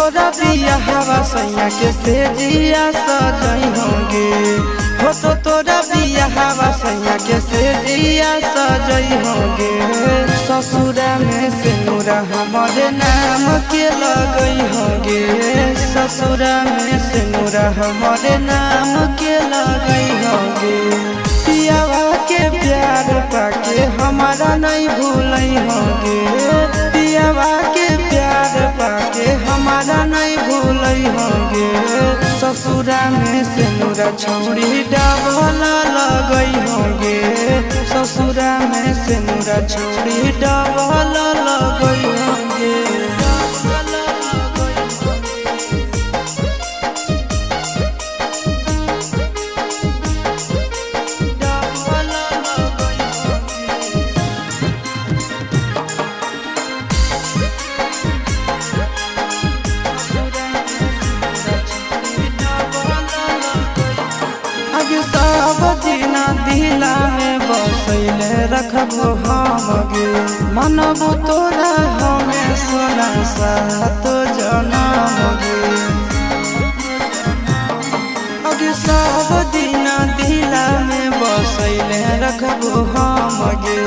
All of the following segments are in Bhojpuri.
तोरा बिया हवा सैया के सेजिया सजई होंगे। हो तो तोरा बिया हवा सैया के सेजिया सजई होंगे। ससुरा में सिनुरा हमारे नाम के लगई होंगे। ससुरा में सिनुरा हमारे नाम के लगई होंगे। पियावा के प्यार पाके हमारा नहीं भूलई होंगे। पियावा के प्यार पाके हमारा नहीं भूलई होंगे। ससुरा में सिनुरा छौड़ी डबल लगई होंगे। ससुरा में सिनुरा छौड़ी डबल लगई होंगे। सब दिना दिला में बसैले रखबो हम गे। मनबो तोरा हमें सोना साथ जनम गे। अगे सब दिना दिला में बसैले रखबो हम गे।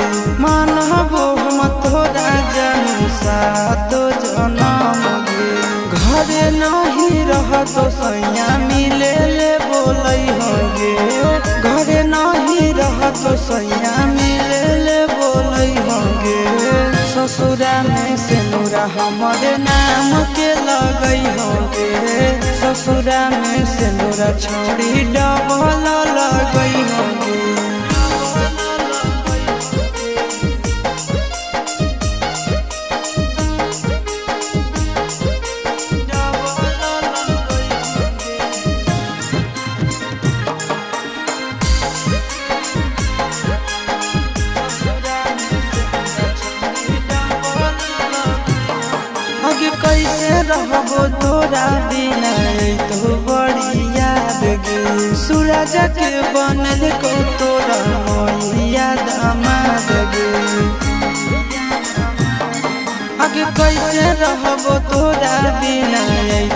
मनबो हम तोरा जन साथ जनम गे। घरे नहीं रह तो सैया मिले ले बोलई होंगे। घरे नहीं रह तो सैया मिले ले बोलई होंगे। ससुरा में सिनुरा हमारे नाम के लगई होंगे। ससुरा में सिनुरा छौड़ी डबल लगई होंगे। कैसे रहबो तोरा बिना तो बड़ी याद गे। सूरज के बनल को तोरा मैया दामाद गे। आगे कैसे रहबो तोरा बिना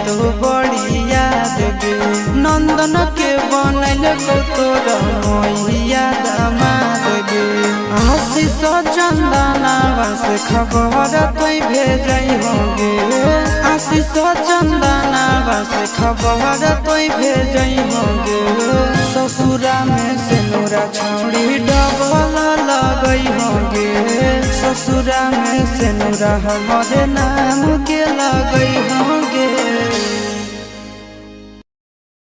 तो बड़ी याद गे। नंदन के बनल को तोरा मैया दामाद गे। आशीष चंदनावा से खबर तोई भेजई होंगे। आशीष चंदनावा से खबर तोई भेजई होंगे। ससुरा में सिनुरा छौड़ी डबल लगई होंगे। ससुरा में सिनुरा हमारे नाम के लगई होंगे।